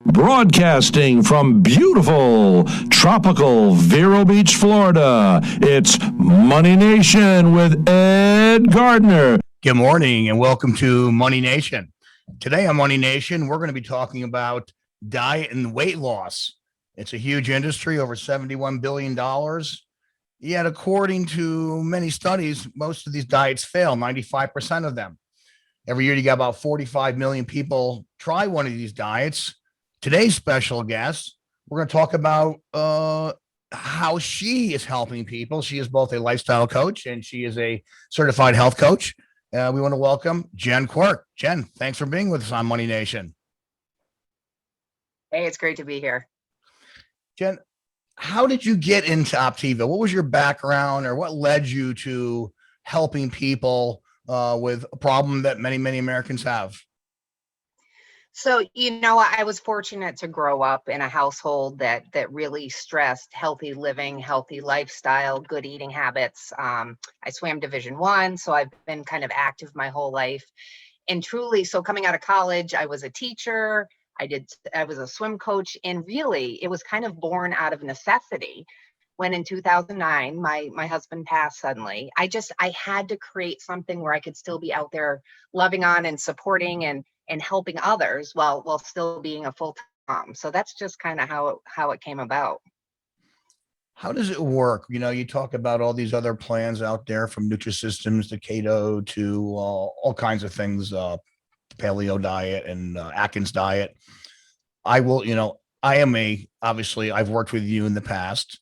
Broadcasting from beautiful, tropical Vero Beach, Florida, it's Money Nation with Ed Gardner. Good morning and welcome to Money Nation. Today on Money Nation, we're going to be talking about diet and weight loss. It's a huge industry, over $71 billion. Yet, according to many studies, most of these diets fail, 95% of them. Every year, you got about 45 million people try one of these diets. Today's special guest, we're going to talk about how she is helping people. She is both a lifestyle coach and she is a certified health coach. We want to welcome Jenn Quirk. Jenn, thanks for being with us on Money Nation. Hey, it's great to be here. Jenn, how did you get into Optavia? What was your background, or what led you to helping people with a problem that many, many Americans have? So, I was fortunate to grow up in a household that really stressed healthy living, healthy lifestyle, good eating habits. I swam Division I, so I've been kind of active my whole life. And truly, so coming out of college, I was a teacher. I was a swim coach, and really, it was kind of born out of necessity. When in 2009, my husband passed suddenly, I had to create something where I could still be out there loving on and supporting and helping others while still being a full-time mom. So that's just kind of how it came about. How does it work? You talk about all these other plans out there, from Nutrisystems to Keto to all kinds of things, paleo diet and Atkins diet. Obviously I've worked with you in the past,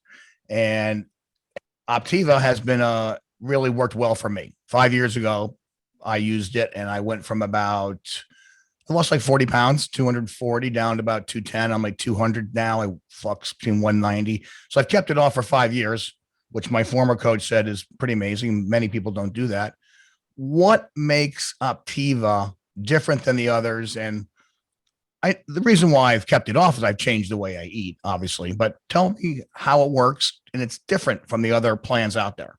and Optavia has been really worked well for me. 5 years ago, I used it and I went from I lost like 40 pounds, 240 down to about 210. I'm like 200 now. I flux between 190. So I've kept it off for 5 years, which my former coach said is pretty amazing. Many people don't do that. What makes Optavia different than the others? And the reason why I've kept it off is I've changed the way I eat, obviously. But tell me how it works, and it's different from the other plans out there.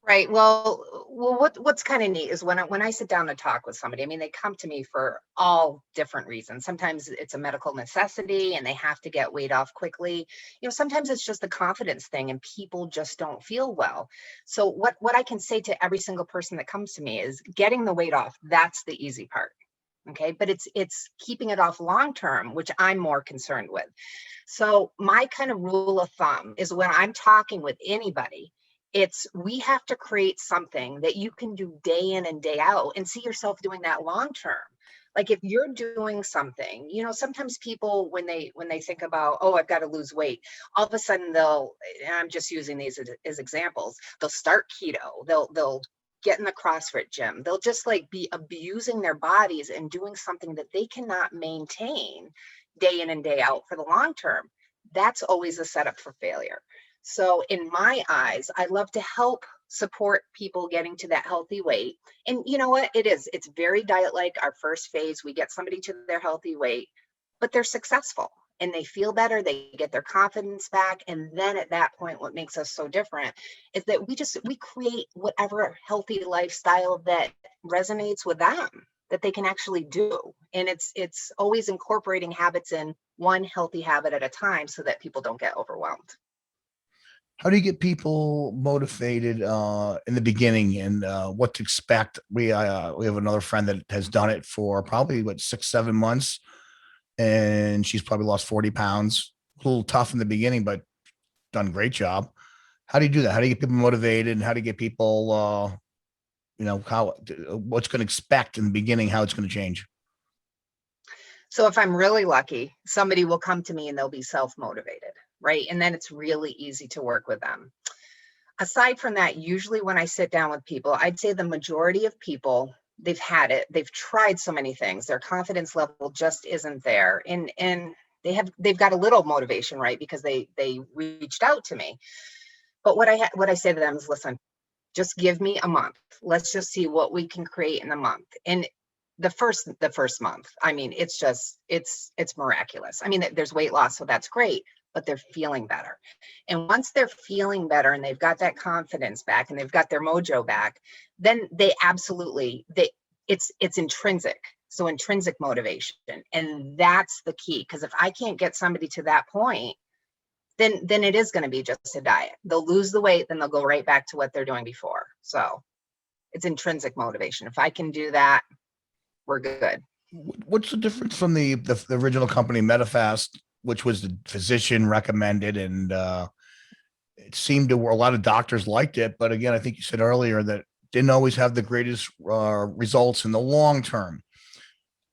Right. Well, what's kind of neat is when I sit down to talk with somebody, I mean, they come to me for all different reasons. Sometimes it's a medical necessity and they have to get weight off quickly. Sometimes it's just a confidence thing and people just don't feel well. So what I can say to every single person that comes to me is getting the weight off. That's the easy part. Okay. But it's keeping it off long term, which I'm more concerned with. So my kind of rule of thumb is when I'm talking with anybody, we have to create something that you can do day in and day out and see yourself doing that long term. Like if you're doing something, sometimes people, when they think about, oh, I've got to lose weight, all of a sudden and I'm just using these as examples, they'll start keto, they'll get in the CrossFit gym, they'll just like be abusing their bodies and doing something that they cannot maintain day in and day out for the long term. That's always a setup for failure. So in my eyes, I love to help support people getting to that healthy weight. And you know what? It's very diet-like. Our first phase, we get somebody to their healthy weight, but they're successful and they feel better. They get their confidence back. And then at that point, what makes us so different is that we create whatever healthy lifestyle that resonates with them, that they can actually do. And it's always incorporating habits in one healthy habit at a time so that people don't get overwhelmed. How do you get people motivated in the beginning, and what to expect? We have another friend that has done it for probably 6-7 months, and she's probably lost 40 pounds. A little tough in the beginning, but done a great job. How do you do that? How do you get people motivated, and how do you get people, what's going to expect in the beginning, how it's going to change? So if I'm really lucky, somebody will come to me and they'll be self-motivated, right? And then it's really easy to work with them. Aside from that, usually when I sit down with people, I'd say the majority of people, they've had it, they've tried so many things, their confidence level just isn't there. And they've got a little motivation, right? Because they reached out to me. But what I say to them is, listen, just give me a month. Let's just see what we can create in a month. And the first month, I mean, it's miraculous. I mean, there's weight loss, so that's great, but they're feeling better. And once they're feeling better and they've got that confidence back and they've got their mojo back, then they absolutely, it's intrinsic. So intrinsic motivation. And that's the key. Because if I can't get somebody to that point, then it is going to be just a diet. They'll lose the weight, then they'll go right back to what they're doing before. So it's intrinsic motivation. If I can do that, we're good. What's the difference from the original company Medifast, which was the physician recommended, and it seemed to where a lot of doctors liked it, but again, I think you said earlier that didn't always have the greatest results in the long term.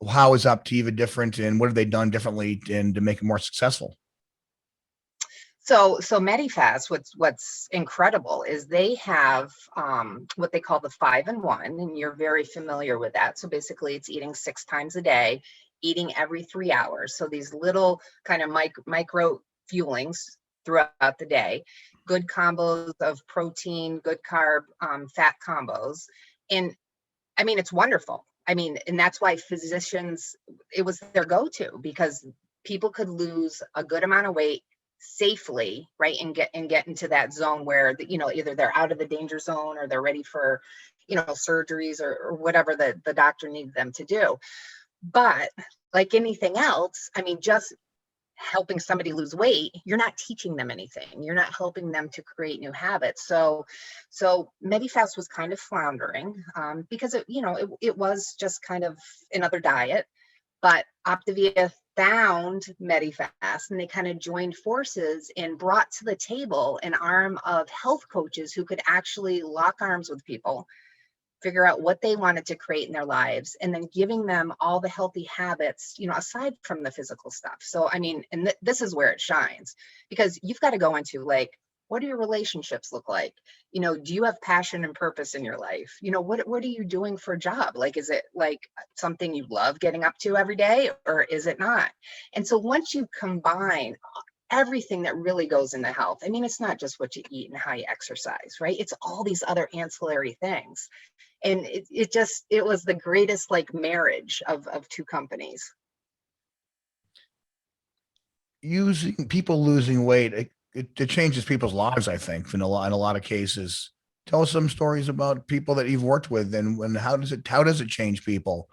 How is Optavia different, and what have they done differently to make it more successful? So Medifast, what's incredible is they have what they call the 5-in-1, and you're very familiar with that. So basically, it's eating 6 times a day, eating every 3 hours. So these little kind of micro fuelings throughout the day, good combos of protein, good carb, fat combos, and I mean it's wonderful. I mean, and that's why physicians, it was their go-to, because people could lose a good amount of weight safely, right, and get into that zone where either they're out of the danger zone or they're ready for surgeries or whatever the doctor needs them to do. But like anything else, I mean, just helping somebody lose weight, you're not teaching them anything. You're not helping them to create new habits. So Medifast was kind of floundering because it was just kind of another diet. But Optavia found Medifast, and they kind of joined forces and brought to the table an arm of health coaches who could actually lock arms with people, figure out what they wanted to create in their lives, and then giving them all the healthy habits, aside from the physical stuff. So, I mean, and this is where it shines, because you've got to go into, like, what do your relationships look like? Do you have passion and purpose in your life? What are you doing for a job? Like, is it like something you love getting up to every day, or is it not? And so once you combine everything that really goes into health, I mean, it's not just what you eat and how you exercise, right? It's all these other ancillary things. And it was the greatest like marriage of 2 companies. Using people losing weight, it changes people's lives, I think, in a lot of cases. Tell us some stories about people that you've worked with, and how does it change people?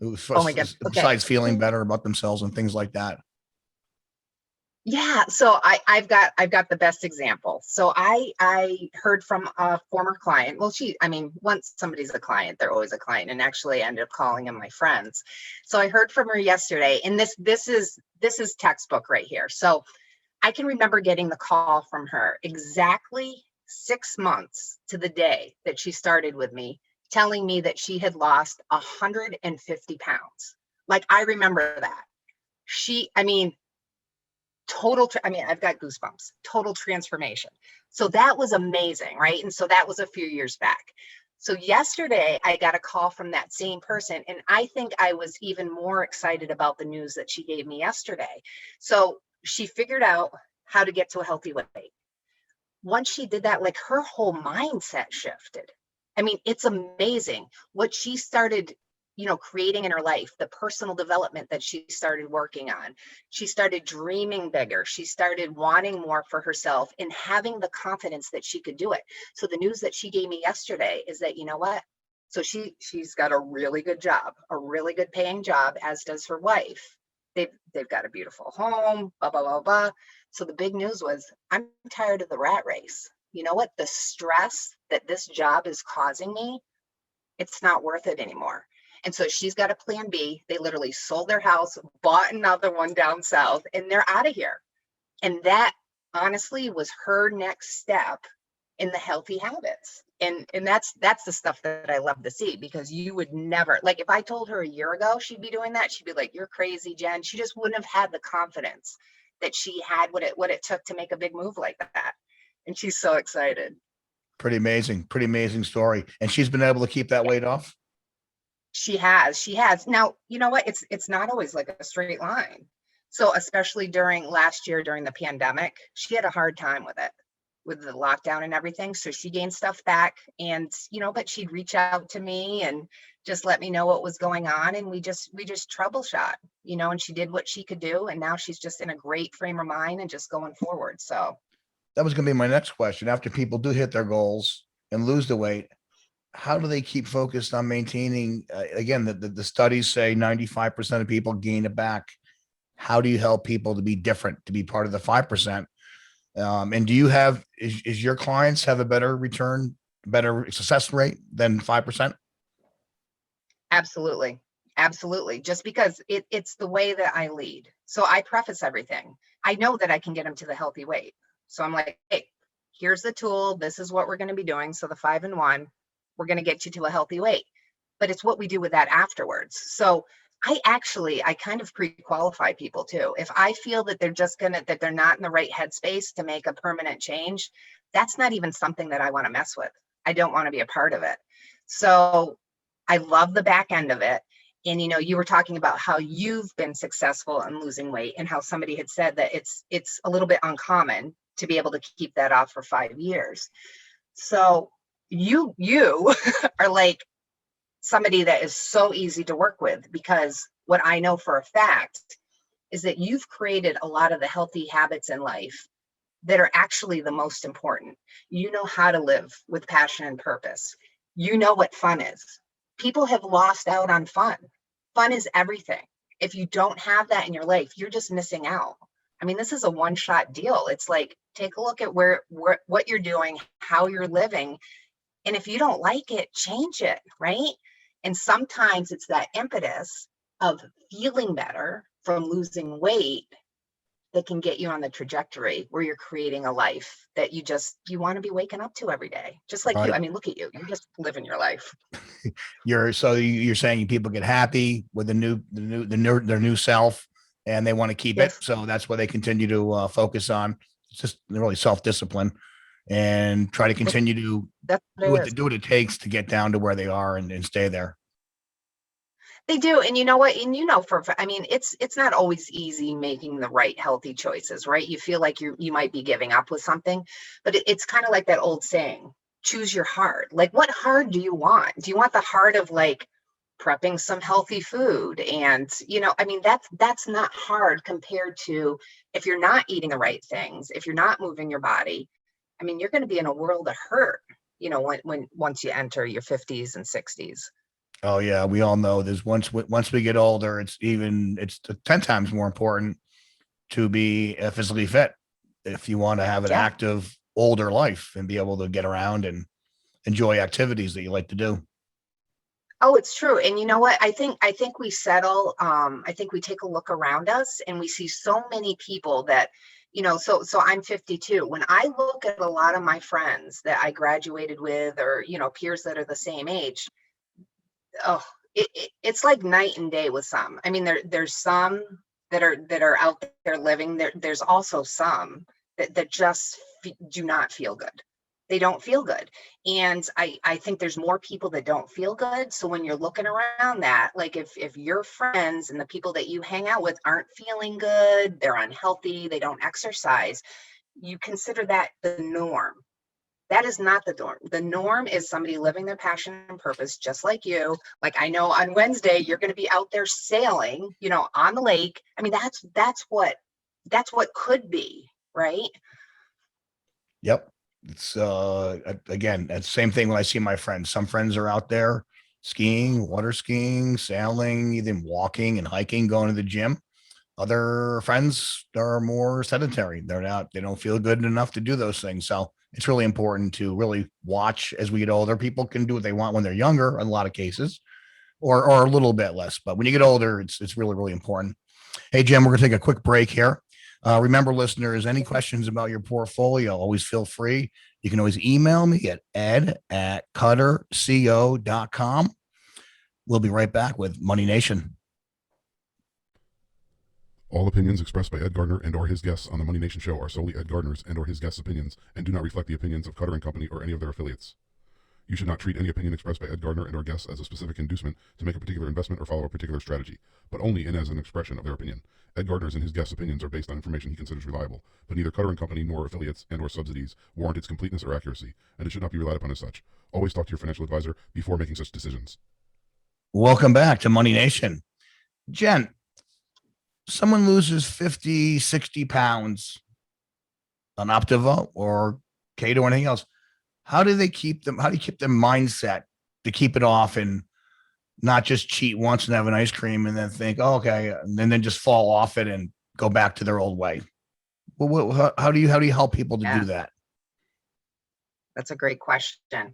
Oh my God. Okay. Besides feeling better about themselves and things like that. Yeah, so I've got the best example. So I heard from a former client. Well, once somebody's a client, they're always a client, and actually I ended up calling them my friends. So I heard from her yesterday, and this is textbook right here. So I can remember getting the call from her exactly 6 months to the day that she started with me, telling me that she had lost 150 pounds. Like, I remember that. I've got goosebumps, total transformation. So that was amazing, right? And so that was a few years back. So yesterday I got a call from that same person, and I think I was even more excited about the news that she gave me yesterday. So she figured out how to get to a healthy weight. Once she did that, like, her whole mindset shifted. I mean, it's amazing what she started creating in her life, the personal development that she started working on. She started dreaming bigger. She started wanting more for herself and having the confidence that she could do it. So the news that she gave me yesterday is that, so she's got a really good job, a really good paying job, as does her wife. They've got a beautiful home, blah, blah, blah, blah. So the big news was, I'm tired of the rat race. You know what? The stress that this job is causing me, it's not worth it anymore. And so she's got a plan B. They literally sold their house, bought another one down south, and they're out of here. And that honestly was her next step in the healthy habits. And that's the stuff that I love to see, because you would never, like, if I told her a year ago she'd be doing that, she'd be like, you're crazy, Jen. She just wouldn't have had the confidence that she had, what it took to make a big move like that. And she's so excited. Pretty amazing story. And she's been able to keep that weight off. She has. Now, you know what? It's not always like a straight line. So especially during last year, during the pandemic, she had a hard time with it, with the lockdown and everything. So she gained stuff back, and, but she'd reach out to me and just let me know what was going on. And we just troubleshot, and she did what she could do. And now she's just in a great frame of mind and just going forward. So that was going to be my next question. After people do hit their goals and lose the weight, how do they keep focused on maintaining, again, the studies say 95% of people gain it back. How do you help people to be different, to be part of the 5%? And do you have, is your clients have a better return, better success rate than 5%? Absolutely. Absolutely. Just because it's the way that I lead. So I preface everything. I know that I can get them to the healthy weight. So I'm like, hey, here's the tool. This is what we're going to be doing. So the 5-in-1, we're going to get you to a healthy weight. But it's what we do with that afterwards. So I kind of pre-qualify people too. If I feel that that they're not in the right headspace to make a permanent change, that's not even something that I want to mess with. I don't want to be a part of it. So I love the back end of it. And, you were talking about how you've been successful in losing weight and how somebody had said that it's a little bit uncommon to be able to keep that off for 5 years. So you are like somebody that is so easy to work with, because what I know for a fact is that you've created a lot of the healthy habits in life that are actually the most important. You know how to live with passion and purpose. You know what fun is. People have lost out on fun. Fun is everything. If you don't have that in your life, you're just missing out. I mean, this is a one-shot deal. It's like, take a look at what you're doing, how you're living. And if you don't like it, change it, right? And sometimes it's that impetus of feeling better from losing weight that can get you on the trajectory where you're creating a life that you want to be waking up to every day. Just like you. I mean, look at you. You're just living your life. You're saying people get happy with their new self, and they want to keep it. So that's what they continue to focus on. It's just really self-discipline, and try to continue to do what it takes to get down to where they are and stay there. They do. And you know what? And it's not always easy making the right healthy choices, right? You feel like you might be giving up with something, but it's kind of like that old saying, choose your heart. Like, what heart do you want? Do you want the heart of like prepping some healthy food? And, that's not hard compared to if you're not eating the right things, if you're not moving your body. I mean, you're going to be in a world of hurt, once you enter your 50s and 60s. Oh yeah, we all know this. Once we get older, it's 10 times more important to be physically fit if you want to have an active older life and be able to get around and enjoy activities that you like to do. Oh, it's true. And you know what? I think we settle. I think we take a look around us and we see so many people that, so I'm 52. When I look at a lot of my friends that I graduated with, or, peers that are the same age, it's like night and day with some. I mean, there's some that are out there living. There's also some that just do not feel good. They don't feel good. And I think there's more people that don't feel good. So when you're looking around that, like if your friends and the people that you hang out with aren't feeling good, they're unhealthy, they don't exercise, you consider that the norm. That is not the norm. The norm is somebody living their passion and purpose, just like you. Like, I know on Wednesday, you're going to be out there sailing, on the lake. I mean, that's what could be, right? Yep. It's again, that's the same thing when I see my friends. Some friends are out there skiing, water skiing, sailing, even walking and hiking, going to the gym. Other friends are more sedentary. They don't feel good enough to do those things. So it's really important to really watch as we get older. People can do what they want when they're younger in a lot of cases, or a little bit less. But when you get older, it's really, really important. Hey, Jim, we're going to take a quick break here. Remember, listeners, any questions about your portfolio, always feel free. You can always email me at ed@cutterco.com. We'll be right back with Money Nation. All opinions expressed by Ed Gardner and or his guests on the Money Nation show are solely Ed Gardner's and or his guests' opinions and do not reflect the opinions of Cutter & Company or any of their affiliates. You should not treat any opinion expressed by Ed Gardner and or guests as a specific inducement to make a particular investment or follow a particular strategy, but only in as an expression of their opinion. Ed Gardner's and his guests' opinions are based on information he considers reliable, but neither Cutter & Company nor affiliates and or subsidies warrant its completeness or accuracy, and it should not be relied upon as such. Always talk to your financial advisor before making such decisions. Welcome back to Money Nation. Jen, someone loses 50, 60 pounds on Optavia or Keto or anything else. How do you keep their mindset to keep it off and not just cheat once and have an ice cream and then think, oh, okay, and then just fall off it and go back to their old way? Well, how do you help people to do that? That's a great question.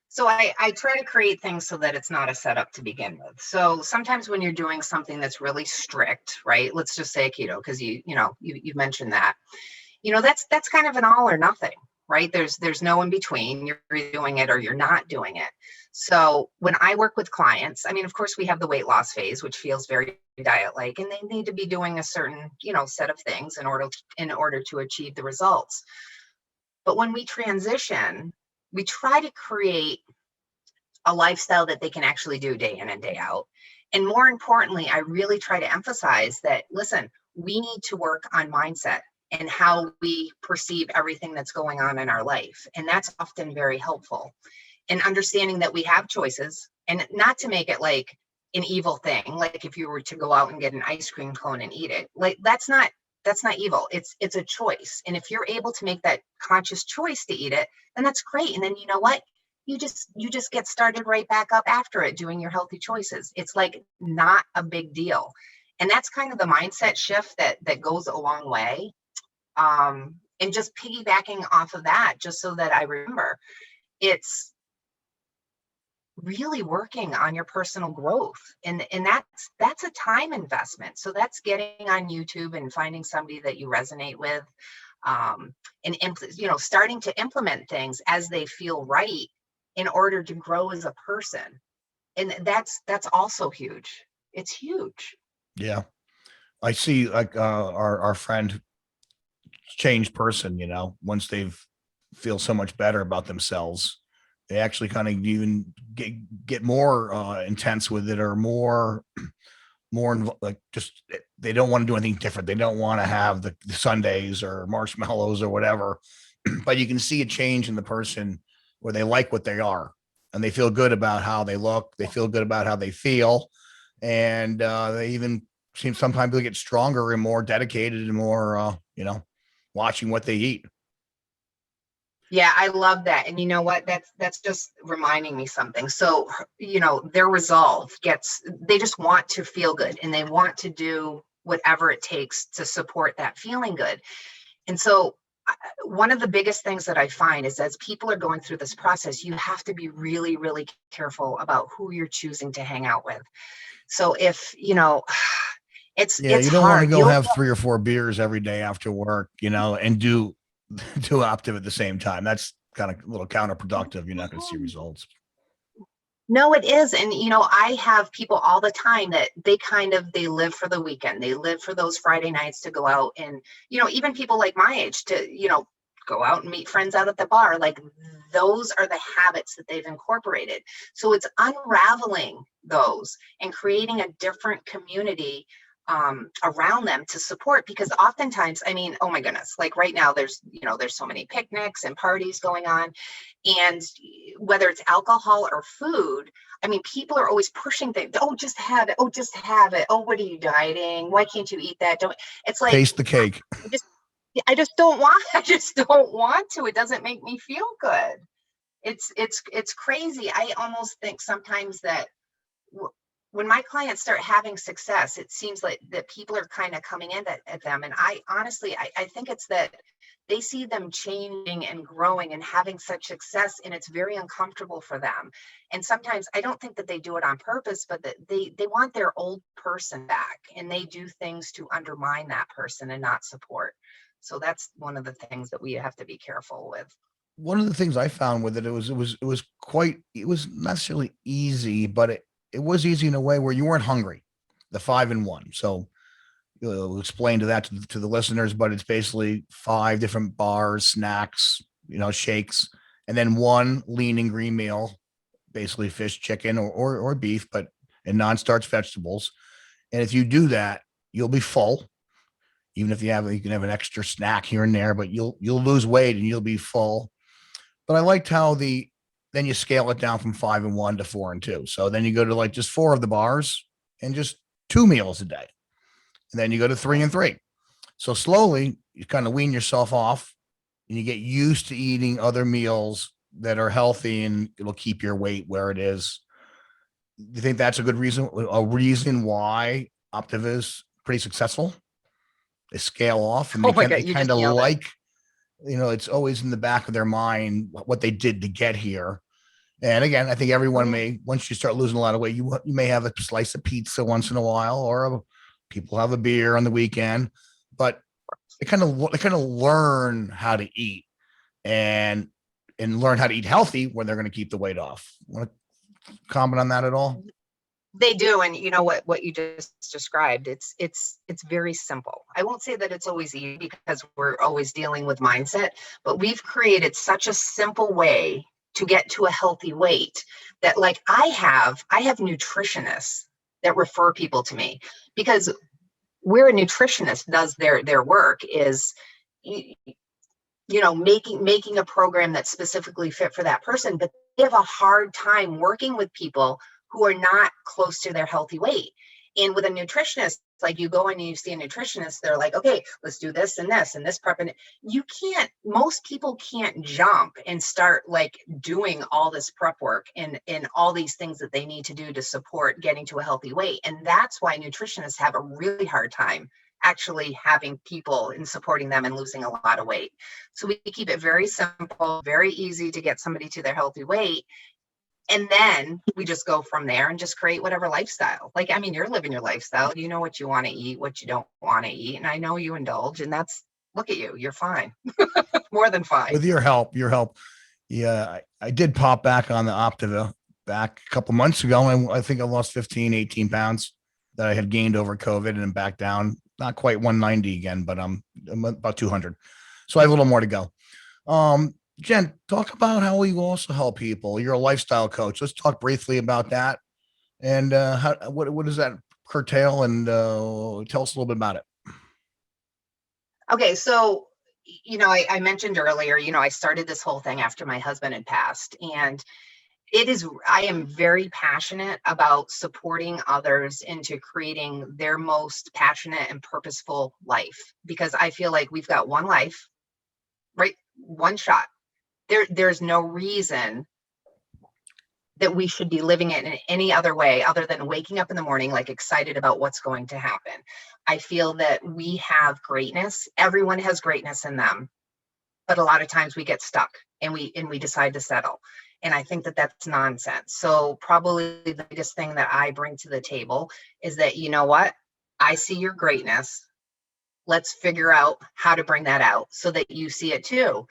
So I try to create things so that it's not a setup to begin with. So sometimes when you're doing something that's really strict, right? Let's just say keto, because you mentioned that. That's kind of an all or nothing, right? There's no in between. You're doing it or you're not doing it. So when I work with clients, I mean, of course, we have the weight loss phase, which feels very diet-like, and they need to be doing a certain, set of things in order to achieve the results. But when we transition, we try to create a lifestyle that they can actually do day in and day out. And more importantly, I really try to emphasize that, listen, we need to work on mindset and how we perceive everything that's going on in our life. And that's often very helpful. And understanding that we have choices, and not to make it like an evil thing. Like if you were to go out and get an ice cream cone and eat it, like that's not evil. It's a choice. And if you're able to make that conscious choice to eat it, then that's great. And then you know what? You just get started right back up after it, doing your healthy choices. It's like not a big deal. And that's kind of the mindset shift that goes a long way. And just piggybacking off of that, just so that I remember, it's really working on your personal growth. And that's a time investment. So that's getting on YouTube and finding somebody that you resonate with, and starting to implement things as they feel right in order to grow as a person. And that's also huge. It's huge. Yeah. I see like our friend changed person, once they've feel so much better about themselves, they actually kind of even get more intense with it, or more like just they don't want to do anything different. They don't want to have the sundaes or marshmallows or whatever. But you can see a change in the person where they like what they are and they feel good about how they look. They feel good about how they feel. And they even seem sometimes they get stronger and more dedicated and more, watching what they eat. Yeah, I love that. And you know what? That's just reminding me something. So, their resolve they just want to feel good and they want to do whatever it takes to support that feeling good. And so one of the biggest things that I find is as people are going through this process, you have to be really, really careful about who you're choosing to hang out with. So if, it's you don't hard. want to go have 3 or 4 beers every day after work, and do Optavia at the same time. That's kind of a little counterproductive. You're not going to see results. No, it is. And, I have people all the time that they live for the weekend. They live for those Friday nights to go out and, even people like my age to, go out and meet friends out at the bar. Like those are the habits that they've incorporated. So it's unraveling those and creating a different community around them to support, because oftentimes, I mean, oh my goodness, like right now there's so many picnics and parties going on, and whether it's alcohol or food, I mean, people are always pushing things. Oh, just have it. Oh, just have it. Oh, what are you dieting? Why can't you eat that? It's like, taste the cake. I just don't want to. It doesn't make me feel good. It's crazy. I almost think sometimes that when my clients start having success, it seems like that people are kind of coming in at them. And I honestly think it's that they see them changing and growing and having such success, and it's very uncomfortable for them. And sometimes I don't think that they do it on purpose, but that they want their old person back, and they do things to undermine that person and not support. So that's one of the things that we have to be careful with. One of the things I found with it was not necessarily easy, but it was easy in a way where you weren't hungry, the 5-in-1. So we'll explain to the listeners, but it's basically 5 different bars, snacks, shakes, and then 1 lean and green meal, basically fish, chicken, or beef, and non-starch vegetables. And if you do that, you'll be full. Even if you can have an extra snack here and there, but you'll lose weight and you'll be full. But I liked how then you scale it down from 5-in-1 to 4-in-2. So then you go to like just 4 of the bars and just 2 meals a day. And then you go to 3-in-3. So slowly you kind of wean yourself off and you get used to eating other meals that are healthy and it'll keep your weight where it is. Do you think that's a good reason? A reason why Optavia is pretty successful? They scale off and Oh my they God, you kind just of nailed it. like, it's always in the back of their mind what they did to get here. And again, I think everyone may, once you start losing a lot of weight, you may have a slice of pizza once in a while, or people have a beer on the weekend, but they kind of learn how to eat and learn how to eat healthy when they're going to keep the weight off. Want to comment on that at all? They do. And you know what you just described, it's very simple. I won't say that it's always easy because we're always dealing with mindset, but we've created such a simple way to get to a healthy weight that, like, I have nutritionists that refer people to me, because where a nutritionist does their work is, making a program that's specifically fit for that person, but they have a hard time working with people who are not close to their healthy weight. And with a nutritionist, like, you go in and you see a nutritionist, they're like, okay, let's do this and this prep. And most people can't jump and start like doing all this prep work and all these things that they need to do to support getting to a healthy weight. And that's why nutritionists have a really hard time actually having people and supporting them and losing a lot of weight. So we keep it very simple, very easy to get somebody to their healthy weight. And then we just go from there and just create whatever lifestyle. Like, I mean, you're living your lifestyle. You know what you want to eat, what you don't want to eat. And I know you indulge, and look at you. You're fine. More than fine. With your help. Yeah. I did pop back on the Optavia back a couple months ago. And I think I lost 15, 18 pounds that I had gained over COVID, and then back down, not quite 190 again, but I'm about 200. So I have a little more to go. Jenn, talk about how you also help people. You're a lifestyle coach. Let's talk briefly about that. And what does that curtail? And tell us a little bit about it. Okay, so, I mentioned earlier, I started this whole thing after my husband had passed. And I am very passionate about supporting others into creating their most passionate and purposeful life, because I feel like we've got one life, right? One shot. There's no reason that we should be living it in any other way other than waking up in the morning, like, excited about what's going to happen. I feel that we have greatness. Everyone has greatness in them, but a lot of times we get stuck and we decide to settle. And I think that that's nonsense. So probably the biggest thing that I bring to the table is that, you know what? I see your greatness. Let's figure out how to bring that out so that you see it too.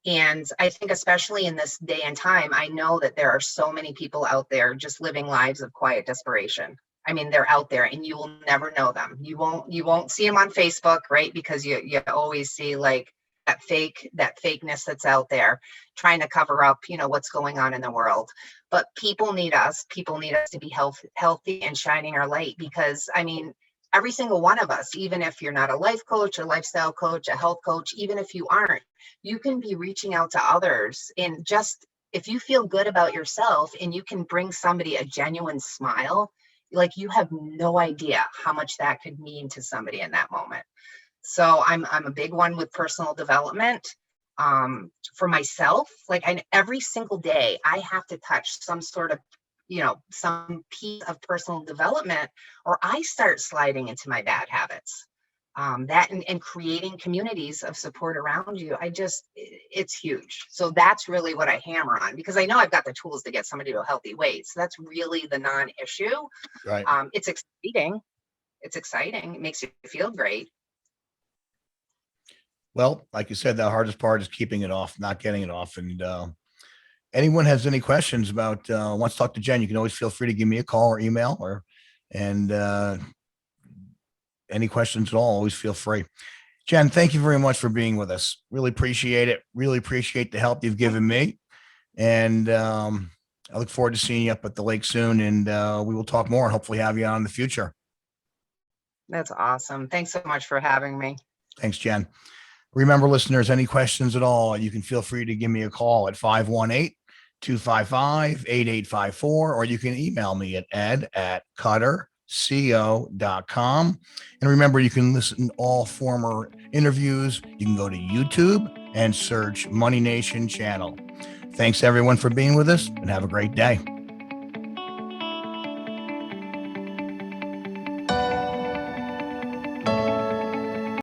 And I think especially in this day and time, I know that there are so many people out there just living lives of quiet desperation. I mean, they're out there and you will never know them. You won't see them on Facebook, right? Because you always see like that fakeness that's out there trying to cover up, what's going on in the world. But people need us to be healthy and shining our light, because I mean, every single one of us, even if you're not a life coach, a lifestyle coach, a health coach, even if you aren't, you can be reaching out to others. And just, if you feel good about yourself and you can bring somebody a genuine smile, like, you have no idea how much that could mean to somebody in that moment. So I'm a big one with personal development. For myself, like, every single day I have to touch some sort of, some piece of personal development, or I start sliding into my bad habits. That and creating communities of support around you, it's huge. So that's really what I hammer on, because I know I've got the tools to get somebody to a healthy weight. So that's really the non-issue. Right. It's exciting. It makes you feel great. Well, like you said, the hardest part is keeping it off, not getting it off. And anyone has any questions about wants to talk to Jenn, you can always feel free to give me a call or email, and any questions at all, always feel free. Jenn, thank you very much for being with us. Really appreciate it. Really appreciate the help you've given me. And I look forward to seeing you up at the lake soon, and we will talk more and hopefully have you on in the future. That's awesome. Thanks so much for having me. Thanks, Jenn. Remember, listeners, any questions at all, you can feel free to give me a call at 518-255-8854, or you can email me at ed@cutterco.com. And remember, you can listen to all former interviews. You can go to YouTube and search Money Nation channel. Thanks everyone for being with us, and have a great day.